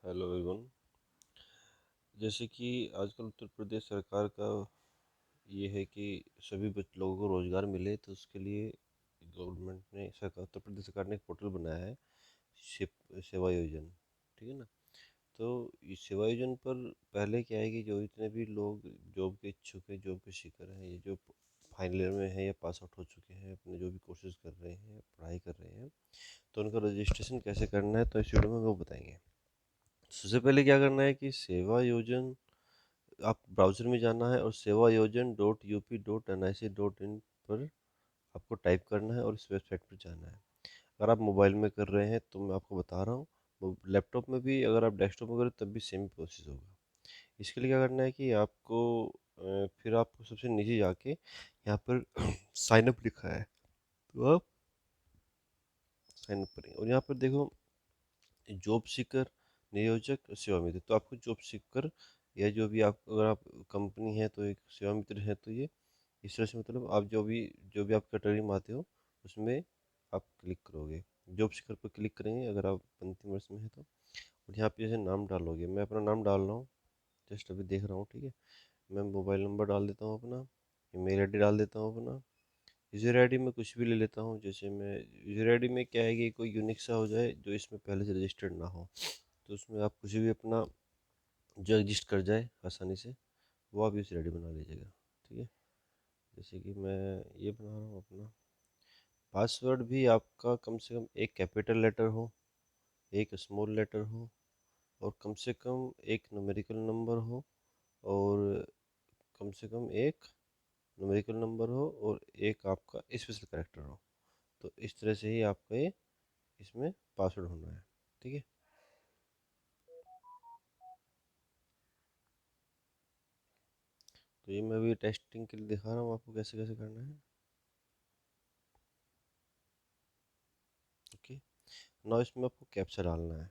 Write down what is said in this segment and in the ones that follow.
Hello everyone. जैसे कि आजकल उत्तर प्रदेश सरकार का ये है कि सभी लोगों को रोज़गार मिले, तो उसके लिए गवर्नमेंट ने उत्तर प्रदेश सरकार ने एक पोर्टल बनाया है, सेवा योजन। ठीक है ना। तो ये सेवा योजन पर पहले क्या है कि जो इतने भी लोग जॉब के इच्छुक हैं, जॉब के शिकार हैं, ये जो फाइनल ईयर में है या पास आउट हो चुके हैं, अपने जो भी कोर्सेज कर रहे हैं, पढ़ाई कर रहे हैं, तो उनका रजिस्ट्रेशन कैसे करना है, तो इस वीडियो में वो बताएंगे। सबसे पहले क्या करना है कि सेवा योजन, आप ब्राउज़र में जाना है और सेवा योजन .up.nic.in पर आपको टाइप करना है और इस वेबसाइट पर जाना है। अगर आप मोबाइल में कर रहे हैं तो मैं आपको बता रहा हूँ, लैपटॉप में भी अगर आप डेस्कटॉप में करें तब भी सेम प्रोसेस होगा। इसके लिए क्या करना है कि आपको फिर आपको सबसे नीचे जाके यहाँ पर साइन अप लिखा है, तो आप साइन अप करेंगे और यहाँ पर देखो जॉब सीकर, नियोजक, सेवा मित्र। तो आपको जॉब सीकर या जो भी आप, अगर आप कंपनी है तो एक सेवा मित्र है, तो ये इस तरह से मतलब आप जो भी आप कैटेगरी में आते हो उसमें आप क्लिक करोगे। जॉब सीकर पर क्लिक करेंगे अगर आप अंतिम वर्ष में है तो, और यहाँ पे जैसे नाम डालोगे, मैं अपना नाम डाल रहा हूँ, जस्ट अभी देख रहा हूँ। ठीक है, मैं मोबाइल नंबर डाल देता हूँ अपना, ईमेल आईडी डाल देता हूँ अपना, यूज़र आईडी में कुछ भी ले लेता हूँ। जैसे मैं यूज़र आईडी में क्या है कि कोई यूनिक सा हो जाए जो इसमें पहले से रजिस्टर्ड ना हो, तो उसमें आप कुछ भी अपना जो एग्जिस्ट कर जाए आसानी से, वो आप यूज़र आईडी बना लीजिएगा। ठीक है, जैसे कि मैं ये बना रहा हूँ अपना। पासवर्ड भी आपका कम से कम एक कैपिटल लेटर हो, एक स्मॉल लेटर हो, और कम से कम एक न्यूमेरिकल नंबर हो, और कम से कम एक न्यूमेरिकल नंबर हो और एक आपका स्पेशल कैरेक्टर हो। तो इस तरह से ही आपका ये इसमें पासवर्ड होना है। ठीक है, तो ये मैं अभी टेस्टिंग के लिए दिखा रहा हूँ आपको कैसे कैसे करना है। ओके, ना इसमें आपको कैप्चा डालना है।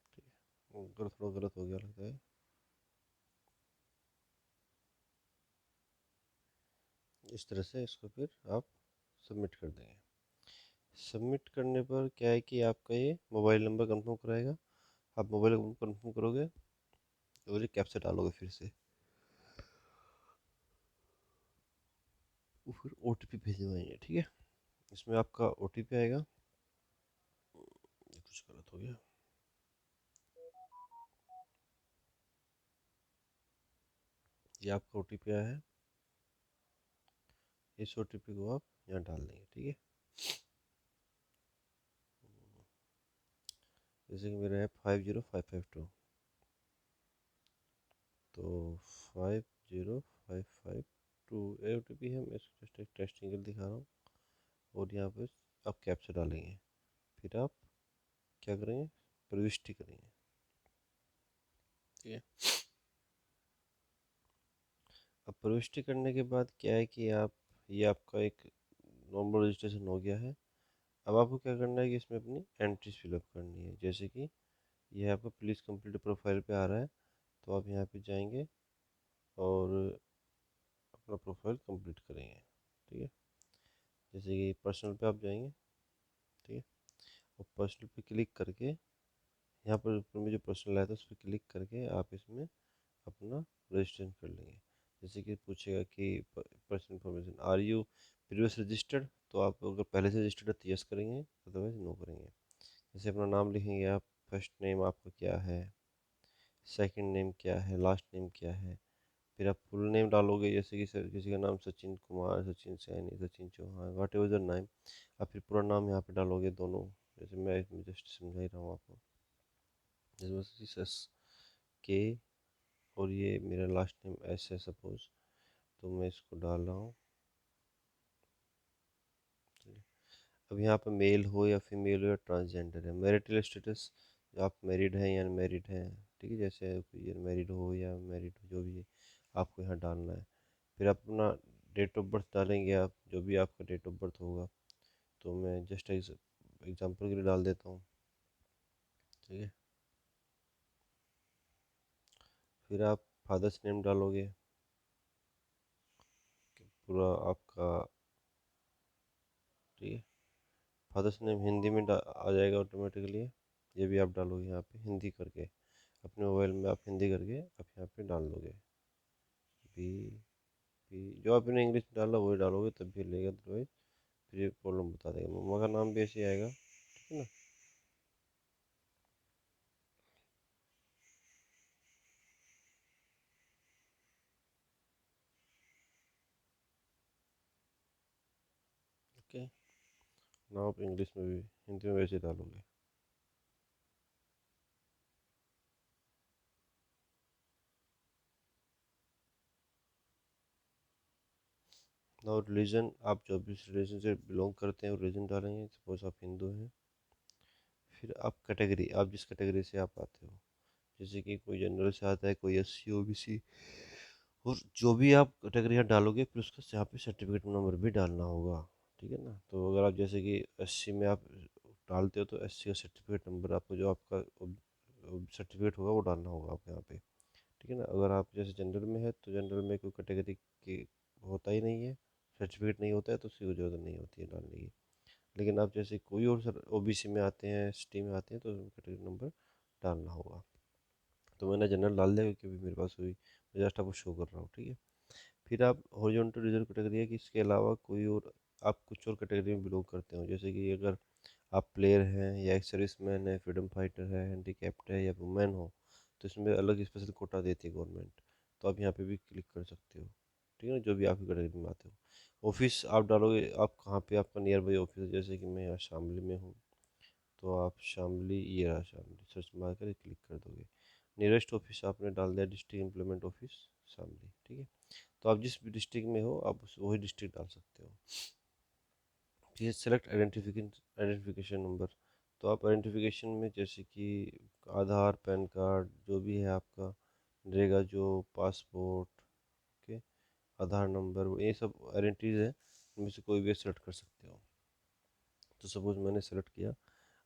ठीक है, अगर थोड़ा गलत हो गया लगता है, इस तरह से इसको फिर आप सबमिट कर देंगे। सबमिट करने पर क्या है कि आपका ये मोबाइल नंबर कंफर्म कराएगा। आप मोबाइल नंबर कंफर्म करोगे और ये कैप्चा डालोगे फिर से, वो फिर ओटीपी भेजवाएंगे। ठीक है, इसमें आपका ओटीपी आएगा। ये कुछ गलत हो गया, ये आपका ओटीपी आया है, इस ओटीपी को आप यहाँ डाल देंगे। ठीक है, जैसे कि मेरा है 50552, तो 50552 ओटीपी है। मैं इसको जस्ट टेस्टिंग के लिए दिखा रहा हूँ, और यहाँ पर आप कैप्चा डालेंगे, फिर आप क्या करेंगे, प्रविष्टि करेंगे। ठीक है, अब प्रविष्टि करने के बाद क्या है कि आप, ये आपका एक नॉर्मल रजिस्ट्रेशन हो गया है। अब आपको क्या करना है कि इसमें अपनी एंट्रीज फिलअप करनी है। जैसे कि ये आपका प्लीज़ कंप्लीट प्रोफाइल पे आ रहा है, तो आप यहाँ पे जाएंगे और अपना प्रोफाइल कंप्लीट करेंगे। ठीक है, जैसे कि पर्सनल पे आप जाएंगे। ठीक है, और पर्सनल पे क्लिक करके यहाँ पर ऊपर में जो पर्सनल आया था उस पर क्लिक करके आप इसमें अपना रजिस्ट्रेशन कर लेंगे। जैसे कि पूछेगा कि personal information, are you previous registered, तो आप अगर पहले से रजिस्टर्ड है तो यस करेंगे, अदरवाइज नो करेंगे। जैसे अपना नाम लिखेंगे आप, फर्स्ट नेम आपका क्या है, सेकंड नेम क्या है, लास्ट नेम क्या है, फिर आप फुल नेम डालोगे। जैसे कि सर किसी का नाम सचिन कुमार, सचिन सैनी, सचिन चौहान, वाट एवर द नेम, आप फिर पूरा नाम यहाँ पे डालोगे दोनों। जैसे मैं इसमें जस्ट समझा ही रहा हूँ आपको, जैसे एस के, और ये मेरा लास्ट नेम एस है सपोज, तो मैं इसको डाल रहा हूँ। अब यहाँ पे मेल हो या फीमेल हो या ट्रांसजेंडर है, मैरिटल स्टेटस, आप मैरिड हैं या अनमैरिड हैं। ठीक है, जैसे कोई अनमैरिड हो या मैरिड हो, जो भी है आपको यहाँ डालना है। फिर आप अपना डेट ऑफ बर्थ डालेंगे, आप जो भी आपका डेट ऑफ बर्थ होगा, तो मैं जस्ट एग्जांपल के लिए डाल देता हूँ। ठीक है, फिर आप फादर्स नेम डालोगे, पूरा आपका। ठीक है, फादर्स नेम हिंदी में आ जाएगा ऑटोमेटिकली, ये भी आप डालोगे यहाँ पे हिंदी करके, अपने मोबाइल में आप हिंदी करके आप यहाँ पे डाल दोगे। भी भी जो आपने इंग्लिश में डाला वही डालोगे तब भी लेगा, अदरवाइज फिर ये प्रॉब्लम बता देगा। मम्मा का नाम भी ऐसे ही आएगा, ठीक है ना। ओके, नाम आप इंग्लिश में भी हिंदी में वैसे डालोगे। और रिलीजन, आप जो भी रिलीजन से बिलोंग करते हैं वो रिलीजन डालेंगे। सपोज आप हिंदू हैं। फिर आप कैटेगरी, आप जिस कैटेगरी से आप आते हो, जैसे कि कोई जनरल से आता है, कोई एससी ओबीसी, और जो भी आप कैटेगरी डालोगे फिर उसका यहाँ पे सर्टिफिकेट नंबर भी डालना होगा, ठीक है ना। तो अगर आप जैसे कि एससी में आप डालते हो तो एससी का सर्टिफिकेट नंबर, आपको जो आपका सर्टिफिकेट होगा वो डालना होगा आप यहाँ पे, ठीक है ना। अगर आप जैसे जनरल में है तो जनरल में कोई कैटेगरी की होता ही नहीं है, सर्टिफिकेट नहीं होता है, तो उसकी कोई जरूरत नहीं होती है डालने की। लेकिन आप जैसे कोई और सर ओबीसी में आते हैं, एसटी में आते हैं, तो कैटेगरी नंबर डालना होगा। तो मैंने जनरल डाल दिया क्योंकि अभी मेरे पास हुई, मैं जस्ट आपको शो कर रहा हूँ, ठीक है। फिर आप हॉरिजॉन्टल रिजर्व कैटेगरी है कि इसके अलावा कोई और आप कुछ और कैटेगरी में बिलोंग करते हो, जैसे कि अगर आप प्लेयर हैं या एक सर्विसमैन है, फ्रीडम फाइटर है, हैंडीकैप्ड है या वुमेन हो, तो इसमें अलग स्पेशल कोटा देती है गवर्नमेंट। तो आप यहाँ पे भी क्लिक कर सकते हो, ठीक है ना, जो भी आपकी कैटेगरी में आते हो। ऑफिस आप डालोगे, आप कहाँ पे आपका नियर बाई ऑफिस है, जैसे कि मैं यहाँ शामली में हूँ, तो आप शामली, ये रहा शामली, सर्च मार कर क्लिक कर दोगे। नियरेस्ट ऑफिस आपने डाल दिया डिस्ट्रिक्ट इम्प्लीमेंट ऑफिस शामली, ठीक है। तो आप जिस भी डिस्ट्रिक्ट में हो आप वही डिस्ट्रिक्ट डाल सकते हो। फिर सेलेक्ट आइडेंटिफिकेशन नंबर। तो आप आइडेंटिफिकेशन में जैसे कि आधार, पैन कार्ड, जो भी है आपका रहेगा, जो पासपोर्ट के आधार नंबर, ये सब आइडेंटिटीज है, इनमें से कोई भी सेलेक्ट कर सकते हो। तो सपोज मैंने सेलेक्ट किया,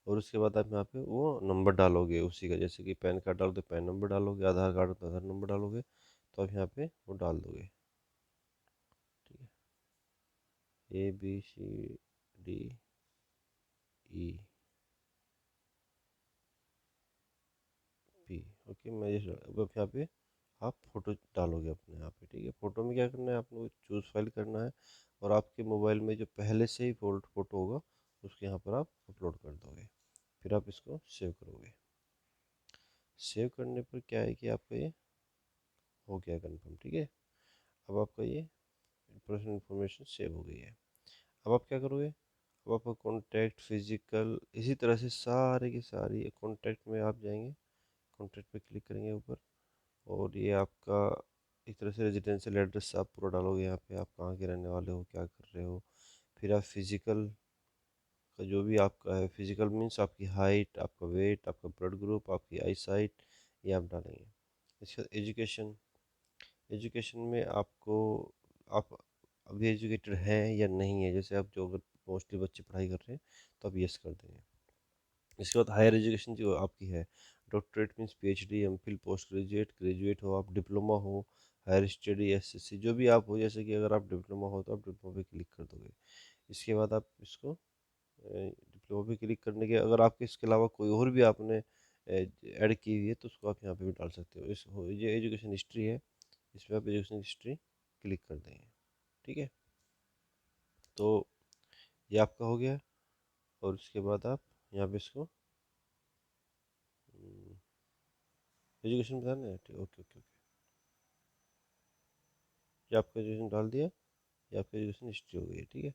और उसके बाद आप यहाँ पे वो नंबर डालोगे उसी का, जैसे कि पैन कार्ड डालो तो पैन नंबर डालोगे, आधार कार्ड तो आधार नंबर डालोगे, तो आप यहाँ पे वो डाल दोगे, ठीक है। ABCDE P, okay. मैं ये अब यहाँ पे आप फोटो डालोगे अपने यहाँ पे, ठीक है। फोटो में क्या करना है, आपको चूज फाइल करना है, और आपके मोबाइल में जो पहले से ही फोटो होगा उसके यहाँ पर आप अपलोड कर दोगे। फिर आप इसको सेव करोगे। सेव करने पर क्या है कि आपका ये हो गया कंफर्म, ठीक है। अब आपका ये पर्सनल इन्फॉर्मेशन सेव हो गई है। अब आप क्या करोगे, अब आपका कॉन्टैक्ट, फिजिकल, इसी तरह से सारे की सारी कॉन्टैक्ट में आप जाएंगे, कॉन्टैक्ट पे क्लिक करेंगे ऊपर, और ये आपका एक तरह से रेजिडेंशियल एड्रेस आप पूरा डालोगे यहाँ पे, आप कहाँ के रहने वाले हो, क्या कर रहे हो। फिर आप फिजिकल का जो भी आपका है, फिजिकल मीन्स आपकी हाइट, आपका वेट, आपका ब्लड ग्रुप, आपकी आई साइट, ये आप डालेंगे। इसके बाद एजुकेशन, एजुकेशन में आपको, आप अभी एजुकेटेड हैं या नहीं है, जैसे आप जो अगर मोस्टली बच्चे पढ़ाई कर रहे हैं तो आप यस कर देंगे। इसके बाद हायर एजुकेशन जो आपकी है, doctorate means PhD, MPhil, post graduate, graduate हो आप, डिप्लोमा हो, हायर स्टडी, एसएससी, जो भी आप हो, जैसे कि अगर आप डिप्लोमा हो तो आप डिप्लोमा पे क्लिक कर दोगे। इसके बाद आप इसको डिप्लोमा पे क्लिक करने के, अगर आपके इसके अलावा कोई और भी आपने ऐड की हुई है तो उसको आप यहाँ पे भी डाल सकते हो। ये एजुकेशन हिस्ट्री है, इसमें आप एजुकेशन हिस्ट्री क्लिक कर देंगे, ठीक है। तो ये आपका हो गया। और उसके बाद आप यहाँ पे इसको एजुकेशन बताना है, ठीक, ओके ओके ओके। ये आपका एजुकेशन डाल दिया, ये आपका एजुकेशन हिस्ट्री हो गई है, ठीक है।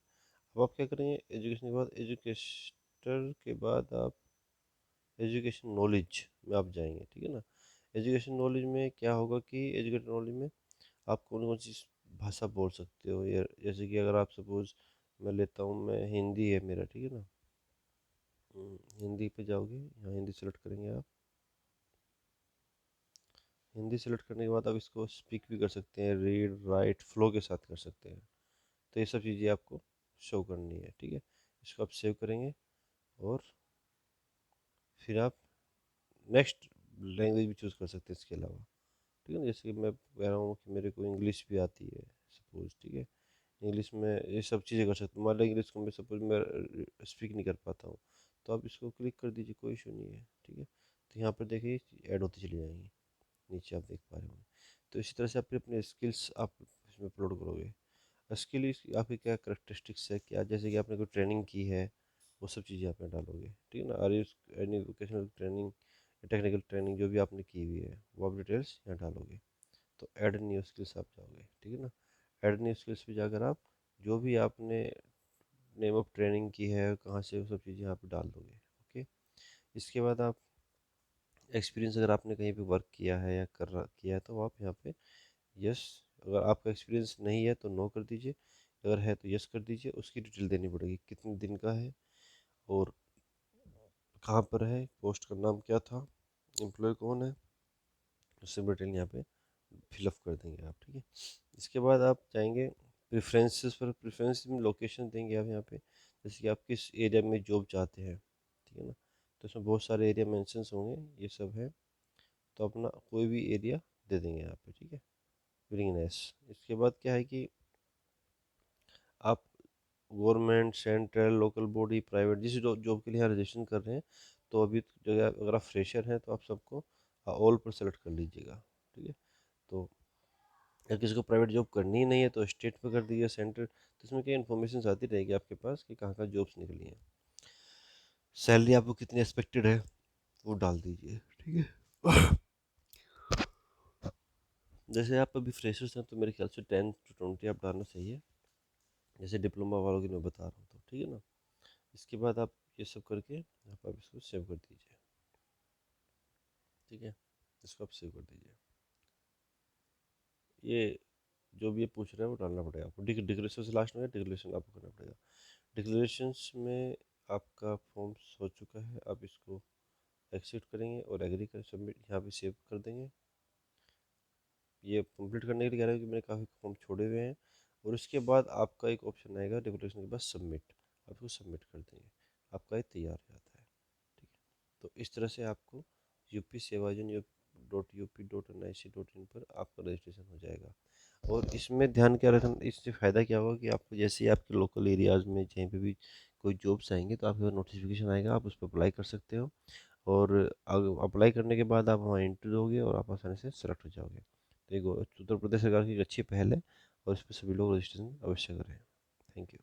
अब आप क्या करेंगे, एजुकेशन के बाद, एजुकेस्टर के बाद आप एजुकेशन नॉलेज में आप जाएंगे, ठीक है ना। एजुकेशन नॉलेज में क्या होगा कि एजुकेशन नॉलेज में आप कौन कौन सी भाषा बोल सकते हो, या जैसे कि अगर आप सपोज, मैं लेता हूँ, मैं हिंदी है मेरा, ठीक है ना। हिंदी पे जाओगे, यहाँ हिंदी सेलेक्ट करेंगे आप। हिंदी सेलेक्ट करने के बाद आप इसको स्पीक भी कर सकते हैं, रीड राइट फ्लो के साथ कर सकते हैं। तो ये सब चीज़ें आपको शो करनी है, ठीक है। इसको आप सेव करेंगे, और फिर आप नेक्स्ट लैंग्वेज भी चूज़ कर सकते हैं इसके अलावा, ठीक है ना। जैसे कि मैं कह रहा हूँ कि मेरे को इंग्लिश भी आती है सपोज, ठीक है। इंग्लिश में ये सब चीज़ें कर सकता हूँ, मान लो इंग्लिश को मैं सपोज मैं स्पीक नहीं कर पाता हूँ, तो आप इसको क्लिक कर दीजिए, कोई इशू नहीं है। ठीक है, तो यहाँ पर देखिए ऐड होती चली जाएंगी, नीचे आप देख पा रहे होंगे। तो इसी तरह से आप अपने स्किल्स आप इसमें अपलोड करोगे। स्किल आपकी क्या करेक्टरिस्टिक्स है, क्या जैसे कि आपने कोई ट्रेनिंग की है, वो सब चीज़ें आप यहाँ डालोगे। ठीक है ना, are you any vocational training, technical training जो भी आपने की हुई है वो आप डिटेल्स यहाँ डालोगे। तो ऐड न्यू स्किल्स आप जाओगे। ठीक है ना, ऐड न्यू स्किल्स पे जाकर आप जो भी आपने नेम ऑफ ट्रेनिंग की है कहाँ से, वो सब चीज़ें यहाँ पे डाल दोगे। ओके, इसके बाद आप एक्सपीरियंस अगर आपने कहीं पे वर्क किया है या किया है तो आप यहाँ पे यस, अगर आपका एक्सपीरियंस नहीं है तो नो कर दीजिए, अगर है तो यस कर दीजिए। उसकी डिटेल देनी पड़ेगी, कितने दिन का है और कहाँ पर है, पोस्ट का नाम क्या था, एम्प्लॉय कौन है, उससे डिटेल यहाँ पे फिलअप कर देंगे आप। ठीक है, इसके बाद आप जाएंगे प्रेफरेंसेस पर। प्रेफरेंस में लोकेशन देंगे आप यहाँ पे, जैसे कि आप किस एरिया में जॉब चाहते हैं। ठीक है ना, तो इसमें बहुत सारे एरिया मेंशंस होंगे, ये सब है, तो अपना कोई भी एरिया दे देंगे यहाँ पे। ठीक है, विलिंगनेस। इसके बाद क्या है कि आप government, central, local body, private जिस जॉब के लिए यहाँ रजिस्ट्रेशन कर रहे हैं, तो अभी जगह अगर आप फ्रेशर हैं तो आप सबको ऑल पर सेलेक्ट कर लीजिएगा। ठीक है, तो अगर किसी को प्राइवेट जॉब करनी ही नहीं है तो स्टेट पे कर दीजिए, सेंटर, तो इसमें क्या इन्फॉर्मेशन आती रहेगी आपके पास कि कहाँ कहाँ जॉब्स निकली हैं, सैलरी आपको कितनी एक्सपेक्टेड है वो डाल दीजिए। ठीक है, जैसे आप अभी फ्रेशर्स हैं तो मेरे ख्याल से 10 to 20 आप डालना चाहिए, जैसे डिप्लोमा वालों की मैं बता रहा हूँ। तो ठीक है ना, इसके बाद आप ये सब करके आप इसको सेव कर दीजिए। ठीक है, इसको आप सेव कर दीजिए। ये जो भी ये पूछ रहा है वो डालना पड़ेगा आपको। डिक्लेरेशन से लास्ट में डिक्लेरेशन आपको करना पड़ेगा। डिक्लेरेशंस में आपका फॉर्म हो चुका है, आप इसको एक्सेप्ट करेंगे और एग्री कर सबमिट यहाँ पे सेव कर देंगे। ये कंप्लीट करने के लिए कह रहा है कि मैंने काफ़ी फॉर्म छोड़े हुए हैं, और उसके बाद आपका एक ऑप्शन आएगा डिक्लेरेशन के बाद सबमिट, आप इसको सबमिट कर देंगे, आपका ये तैयार हो जाता है। ठीक है, तो इस तरह से आपको यूपी सेवाजन .up.up.nic.in पर आपका रजिस्ट्रेशन हो जाएगा। और इसमें ध्यान क्या रखना, इससे फ़ायदा क्या होगा कि आपको जैसे ही आपके लोकल एरियाज़ में कहीं पे भी कोई जॉब्स आएंगे तो आपके पास नोटिफिकेशन आएगा, आप उस पर अप्लाई कर सकते हो, और अप्लाई करने के बाद आप वहाँ इंटरव्यू दोगे और आप आसानी से सेलेक्ट हो जाओगे। तो ये उत्तर प्रदेश सरकार की एक अच्छी पहल है, और इस पर सभी लोग रजिस्ट्रेशन अवश्य करें। Thank you.